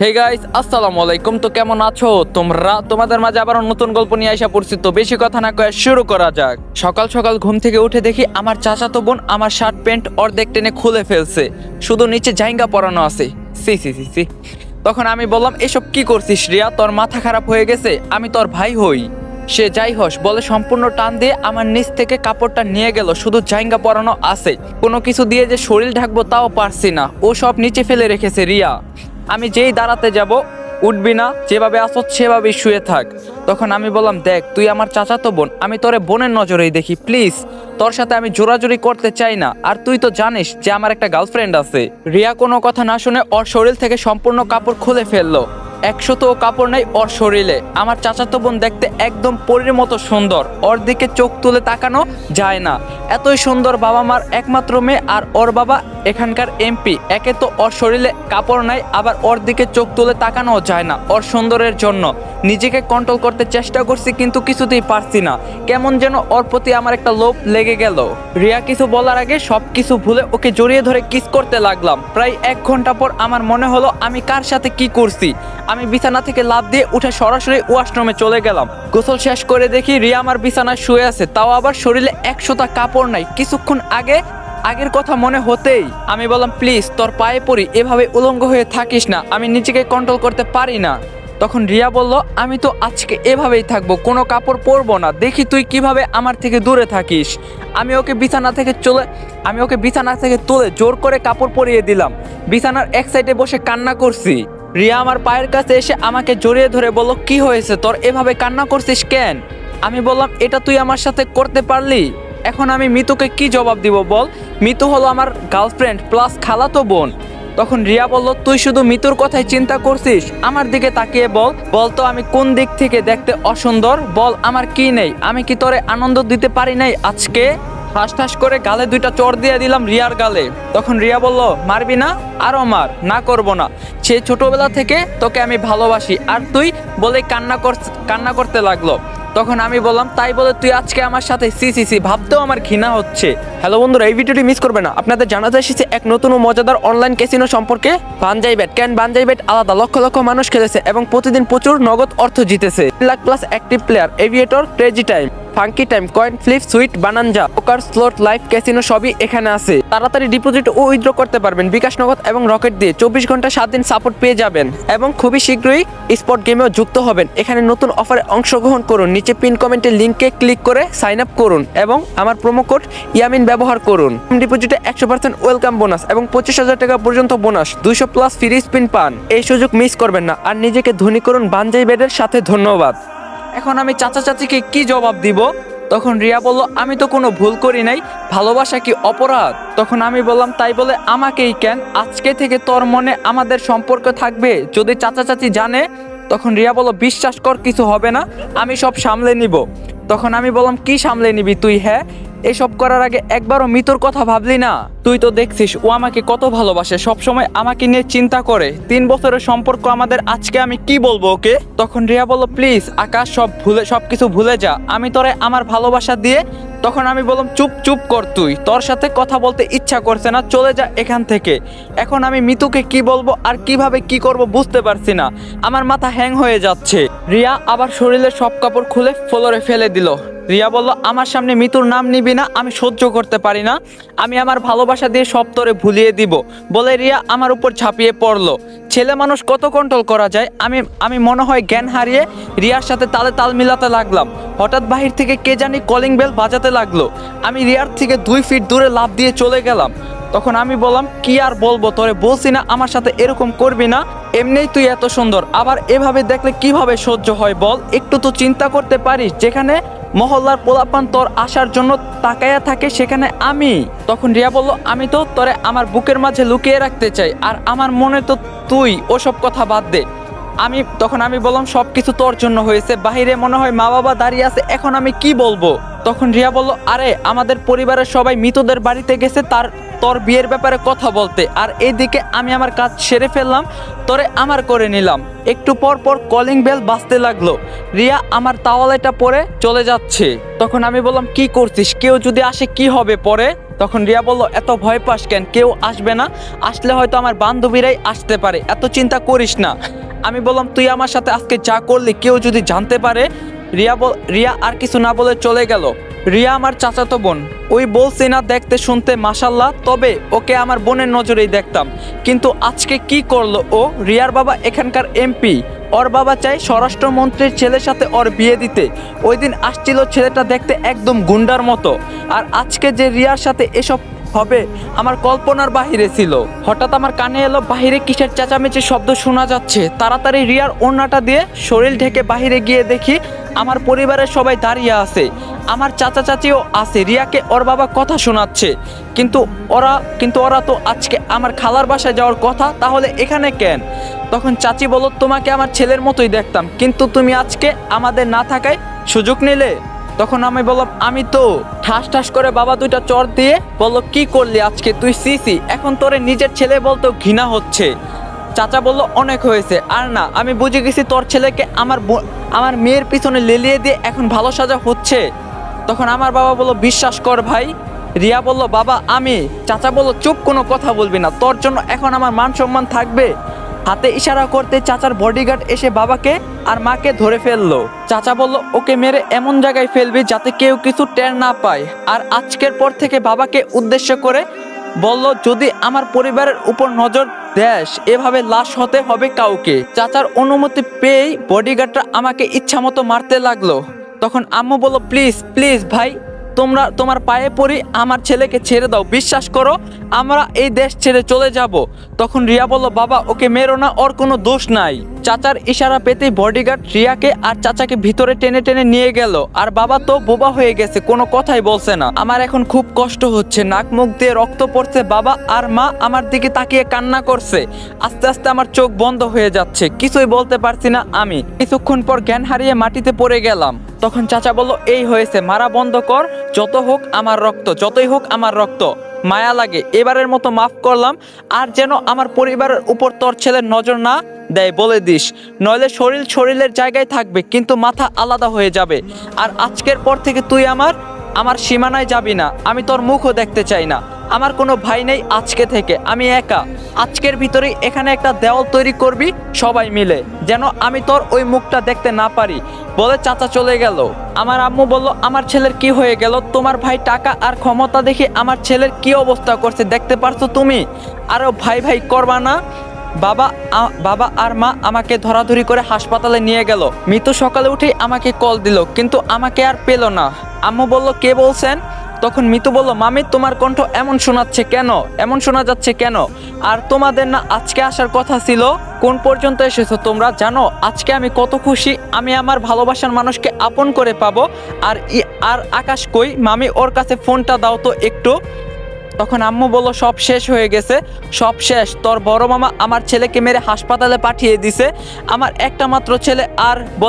Hey guys, আসসালামু আলাইকুম। তো কেমন আছো তোমরা? তোমাদের মাঝে আবার নতুন গল্প নিয়ে আসা পড়ছি। তো বেশি কথা না কয়ে শুরু করা যাক। সকাল সকাল ঘুম থেকে উঠে দেখি আমার চাচাতো বোন আমার শার্ট প্যান্ট অর্ধেক টেনে খুলে ফেলছে, শুধু নিচে জাইঙ্গা পরানো আছে। সি সি সি সি। তখন আমি বললাম, এসব কি করছিস রিয়া? তোর মাথা খারাপ হয়ে গেছে? আমি তোর ভাই হই। সে যাই হস বলে সম্পূর্ণ টান দিয়ে আমার নিচ থেকে কাপড়টা নিয়ে গেল, শুধু জাইঙ্গা পরানো আছে। কোনো কিছু দিয়ে যে শরীর ঢাকবো তাও পারছি না, ও সব নিচে ফেলে রেখেছে। রিয়া, আমি যেই দাঁড়াতে যাব, উঠবি না, যেভাবে আসো সেভাবেই শুয়ে থাক। তখন আমি বললাম, দেখ তুই আমার চাচাতো বোন, আমি তোরে বোনের নজরেই দেখি, প্লিজ তোর সাথে আমি জোরাজুরি করতে চাই না। আর তুই তো জানিস যে আমার একটা গার্লফ্রেন্ড আছে। রিয়া কোনো কথা না শুনে ওর শরীর থেকে সম্পূর্ণ কাপড় খুলে ফেললো। 100 কাপড় নাই ওর শরীরে। আমার চাচাতো বোন দেখতে একদম পরীর মতো সুন্দর, ওর দিকে চোখ তুলে তাকানো যায় না। এতই সুন্দর বাবা মার একমাত্র মেয়ে, আর ওর বাবা এখানকার এমপি। একে তো ওর শরীরে কাপড় নাই, আবার ওর দিকে চোখ তুলে তাকানো যায় না। ওর সুন্দরের জন্য নিজেকে কন্ট্রোল করতে চেষ্টা করছি, কিন্তু কিছুতেই পারছি না। কেমন যেন ওর প্রতি আমার একটা লোভ লেগে গেল। রিয়া কিছু বলার আগে সবকিছু ভুলে ওকে জড়িয়ে ধরে কিস করতে লাগলাম। প্রায় 1 ঘন্টা পর আমার মনে হলো আমি কার সাথে কি করছি। আমি বিছানা থেকে লাফ দিয়ে উঠে সরাসরি ওয়াশরুমে চলে গেলাম। গোসল শেষ করে দেখি রিয়া আমার বিছানায় শুয়ে আছে, তাও আবার শরীরে 100টা কাপড় নাই। কিছুক্ষণ আগের কথা মনে হতেই আমি বললাম, প্লিজ তোর পায়ে পড়ি, এভাবে উলঙ্গ হয়ে থাকিস না, আমি নিজেকে কন্ট্রোল করতে পারি না। তখন রিয়া বলল, আমি তো আজকে এভাবেই থাকবো, কোনো কাপড় পরবো না, দেখি তুই কিভাবে আমার থেকে দূরে থাকিস। আমি ওকে বিছানা থেকে তুলে জোর করে কাপড় পরিয়ে দিলাম। বিছানার এক সাইডে বসে কান্না করছি। রিয়া আমার পায়ের কাছে এসে আমাকে জড়িয়ে ধরে বলল, কি হয়েছে তোর, এভাবে কান্না করছিস কেন? আমি বললাম, এটা তুই আমার সাথে করতে পারলি? এখন আমি মিতুকে কি জবাব দিব বল? মিতু হলো আমার গার্লফ্রেন্ড প্লাস খালাতো বোন। তখন রিয়া বলল, তুই শুধু মিতুর কথাই চিন্তা করছিস? আমার দিকে তাকিয়ে বল তো আমি কোন দিক থেকে দেখতে অসুন্দর? বল আমার কি নেই? আমি কি তোরে আনন্দ দিতে পারি নাই আজকে? ঠাস ঠাস করে গালে 2টা চড় দিয়ে দিলাম রিয়ার গালে। তখন রিয়া বলল, মারবি না? আরো মার। না, করব না। সে ছোটবেলা থেকে তোকে আমি ভালোবাসি, আর তুই বলে কান্না করতে লাগলো। তখন আমি বললাম, তাই বলে তুই আজকে আমার সাথে? সি ভাবতেও আমার ঘৃণা হচ্ছে। হ্যালো বন্ধুরা, এই ভিডিওটি মিস করবে না। আপনাদের জানাতে এসেছে এক নতুন ও মজাদার অনলাইন ক্যাসিনো সম্পর্কে। বানজাই বেট। বানজাই বেট আলাদা, লক্ষ লক্ষ মানুষ খেলেছে এবং প্রতিদিন প্রচুর নগদ অর্থ জিতেছে। 3 lakh plus active player, aviator, crazy time, funky time, coin flip, sweet, bonanza, poker, slot, live casino সবই এখানে আছে। তাড়াতাড়ি ডিপোজিট ও উইথড্র করতে পারবেন বিকাশ নগদ এবং রকেট দিয়ে। 24 ঘন্টা 7 দিন সাপোর্ট পেয়ে যাবেন এবং খুবই শীঘ্রই স্পট গেমেও যুক্ত হবেন। এখানে নতুন অফারে অংশগ্রহণ করুন। নিচে পিন কমেন্টের লিঙ্কে ক্লিক করে সাইন আপ করুন এবং আমার প্রোমো কোড ইয়ামিন ব্যবহার করুন। ডিপোজিটে 100% ওয়েলকাম বোনাস এবং 25,000 টাকা পর্যন্ত বোনাস, 200 প্লাস ফ্রি স্পিন পান। এই সুযোগ মিস করবেন না আর নিজেকে ধনী করুন বানজাই বেডের সাথে। ধন্যবাদ। এখন আমি চাচা চাচিকে কি জবাব দিব? তখন রিয়া বলল, আমি তো কোনো ভুল করি নাই, ভালোবাসা কি অপরাধ? তখন আমি বললাম, তাই বলে আমাকেই কেন? আজকে থেকে তোর মনে আমাদের সম্পর্ক থাকবে যদি চাচা চাচি জানে? তখন রিয়া বলল, বিশ্বাস কর কিছু হবে না, আমি সব সামলে নিব। তখন আমি বললাম, কি সামলে নিবি তুই? হ্যাঁ, এসব করার আগে একবারও মিতুর কথা ভাবলি না? তুই তো দেখছিস ও আমাকে কত ভালোবাসে, সবসময় আমাকে নিয়ে চিন্তা করে। 3 বছরের সম্পর্ক আমাদের, আজকে আমি কি বলবো ওকে? তখন রিয়া বলল, প্লিজ আকাশ, সবকিছু ভুলে যা, আমি তোরে আমার ভালোবাসা দিয়ে। তখন আমি বললাম, চুপ কর তুই, তোর সাথে কথা বলতে ইচ্ছা করছে না, চলে যা এখান থেকে। এখন আমি মিতুকে কি বলবো আর কিভাবে কি করব বুঝতে পারছি না, আমার মাথা হ্যাং হয়ে যাচ্ছে। রিয়া আবার শরীরের সব কাপড় খুলে ফ্লোরে ফেলে দিল। রিয়া বলল, আমার সামনে মিতুর নাম নিবি না, আমি সহ্য করতে পারি না, আমি আমার ভালোবাসা দিয়ে সব তোরে ভুলিয়ে দিব। বলে রিয়া আমার উপর ঝাঁপিয়ে পড়লো। ছেলে মানুষ কত কন্ট্রোল করা যায়? আমি মনে হয় জ্ঞান হারিয়ে রিয়ার সাথে তালে তাল মিলাতে লাগলাম। হঠাৎ বাহির থেকে কে জানি কলিং বেল বাজাতে লাগলো। আমি রিয়ার থেকে 2 ফিট দূরে লাফ দিয়ে চলে গেলাম। তখন আমি বললাম, কি আর বলবো, তোরে বলছি না আমার সাথে এরকম করবি না? এমনিই তুই এত সুন্দর, আবার এভাবে দেখলে কিভাবে সহ্য হয় বল? একটু তো চিন্তা করতে পারিস, যেখানে মহল্লার পোলাপান তোর আসার জন্য তাকায়া থাকে সেখানে আমি। তখন রিয়া বলল, আমি তো তোরে আমার বুকের মাঝে লুকিয়ে রাখতে চাই, আর আমার মনে তো তুই। ওসব কথা বাদ দে। তখন আমি বললাম, সবকিছু তোর জন্য হয়েছে, বাহিরে মনে হয় মা বাবা দাঁড়িয়ে আছে, এখন আমি কি বলবো? তখন রিয়া বলল, আরে আমাদের পরিবারের সবাই মৃতদের বাড়িতে গেছে তোর বিয়ের ব্যাপারে কথা বলতে, আর এইদিকে আমি আমার কাজ সেরে ফেললাম, তোরে আমার করে নিলাম। একটু পর কলিং বেল বাজতে লাগলো। রিয়া আমার তাওয়ালেটা পরে চলে যাচ্ছে। তখন আমি বললাম, কি করছিস? কেউ যদি আসে কি হবে পরে? তখন রিয়া বলল, এত ভয় পাস কেন, কেউ আসবে না, আসলে হয়তো আমার বান্ধবীরাই আসতে পারে, এত চিন্তা করিস না। আমি বললাম, তুই আমার সাথে আজকে যা করলি কেউ যদি জানতে পারে। রিয়া আর কিছু না বলে চলে গেল। রিয়া আমার চাচাতো বোন, ওই বলছি না দেখতে শুনতে মাশাল্লাহ, তবে ওকে আমার বোনের নজরেই দেখতাম। কিন্তু আজকে কি করলো ও? রিয়ার বাবা এখানকার এমপি, ওর বাবা চাই স্বরাষ্ট্রমন্ত্রীর ছেলের সাথে ওর বিয়ে দিতে। ওই দিন আসছিল ছেলেটা দেখতে একদম গুন্ডার মতো, আর আজকে যে রিয়ার সাথে এসব হবে আমার কল্পনার বাহিরে ছিল। হঠাৎ আমার কানে এলো বাহিরে কিসের চেঁচামেচি শব্দ শোনা যাচ্ছে। তাড়াতাড়ি রিয়ার ওড়নাটা দিয়ে শরীর ঢেকে বাহিরে গিয়ে দেখি আমার পরিবারের সবাই দাঁড়িয়ে আছে, আমার চাচা চাচিও আছে। রিয়াকে ওর বাবা কথা শোনাচ্ছে, কিন্তু ওরা তো আজকে আমার খালার বাসায় যাওয়ার কথা, তাহলে এখানে কেন? তখন চাচি বলল, তোমাকে আমার ছেলের মতোই দেখতাম, কিন্তু তুমি আজকে আমাদের না থাকায় সুযোগ নিলে। তখন আমি বললাম, আমি তো ঠাস ঠাস করে বাবা দুইটা চর দিয়ে বলল, কি করলি আজকে তুই? সিসি, এখন তোরে নিজের ছেলে বলতেও ঘৃণা হচ্ছে। চাচা বলল, অনেক হয়েছে, আর না, আমি বুঝে গেছি তোর ছেলেকে আমার মেয়ের পিছনে লেলিয়ে দিয়ে এখন ভালো সাজা হচ্ছে। তখন আমার বাবা বলল, বিশ্বাস কর ভাই। রিয়া বলল, বাবা আমি। চাচা বলল, চুপ, কোনো কথা বলবি না, তোর জন্য এখন আমার মান সম্মান থাকবে। হাতে ইশারা করতে চাচার বডিগার্ড এসে বাবাকে আর মাকে ধরে ফেললো। চাচা বলল, ওকে মেরে এমন জায়গায় ফেলবি যাতে কেউ কিছু টের না পায়। আর আজকের পর থেকে বাবাকে উদ্দেশ্য করে বলল, যদি আমার পরিবারের উপর নজর দেশ, এভাবে লাশ হতে হবে কাউকে। চাচার অনুমতি পেয়েই বডিগার্ডটা আমাকে ইচ্ছা মতো মারতে লাগলো। তখন আম্মু বলল, প্লিজ প্লিজ ভাই, তোমার পায়ে পড়ি, আমার ছেলেকে ছেড়ে দাও, বিশ্বাস করো আমরা এই দেশ ছেড়ে চলে যাব। তখন রিয়া বলল, বাবা ওকে মেরো না, ওর কোনো দোষ নাই। চাচার ইশারা পেতেই বডিগার্ড রিয়াকে আর চাচাকে ভিতরে টেনে টেনে নিয়ে গেল। আর বাবা তো বোবা হয়ে গেছে, কোনো কথাই বলছে না। আমার এখন খুব কষ্ট হচ্ছে, নাক মুখ দিয়ে রক্ত পড়ছে। বাবা আর মা আমার দিকে তাকিয়ে কান্না করছে। আস্তে আস্তে আমার চোখ বন্ধ হয়ে যাচ্ছে, কিছুই বলতে পারছি না। আমি কিছুক্ষণ পর জ্ঞান হারিয়ে মাটিতে পড়ে গেলাম। তখন চাচা বলল, এই হয়েছে, মারা বন্ধ কর, যত হোক আমার রক্ত, যতই হোক আমার রক্ত, মায়া লাগে, এবারের মতো মাফ করলাম। আর যেন আমার পরিবারের উপর তোর ছেলের নজর না দেয় বলে দিস, নইলে শরীরের জায়গায় থাকবে কিন্তু মাথা আলাদা হয়ে যাবে। আর আজকের পর থেকে তুই আমার সীমানায় যাবি না, আমি তোর মুখও দেখতে চাই না। আমার কোনো ভাই নেই, আজকে থেকে আমি একা। আজকের ভিতরেই এখানে একটা দেওয়াল তৈরি করবি সবাই মিলে, যেন আমি তোর ওই মুখটা দেখতে না পারি। বলে চাচা চলে গেল। আমার আম্মু বলল, আমার ছেলের কি হয়ে গেল? তোমার ভাই টাকা আর ক্ষমতা দেখে আমার ছেলের কি অবস্থা করছে দেখতে পারছো তুমি? আরো ভাই ভাই করবা না? বাবা আর মা আমাকে ধরাধরি করে হাসপাতালে নিয়ে গেল। মিতু সকালে উঠেই আমাকে কল দিল, কিন্তু আমাকে আর পেল না। আম্মু বলল, কে বলছেন? তখন মিতু বলল, মামি তোমার কণ্ঠ এমন শোনা যাচ্ছে কেন? আর তোমাদের না আজকে আসার কথা ছিল? কোন পর্যন্ত এসেছো তোমরা? জানো আজকে আমি কত খুশি, আমি আমার ভালোবাসার মানুষকে আপন করে পাবো। আর আকাশ কই? মামি ওর কাছে ফোনটা দাও তো একটু। তখন আম্মু বলল, সব শেষ হয়ে গেছে, সব শেষ। তোর বড় মামা আমার ছেলেকে মেরে হাসপাতালে পাঠিয়ে দিছে, আমার একটা মাত্র ছেলে। আর বলে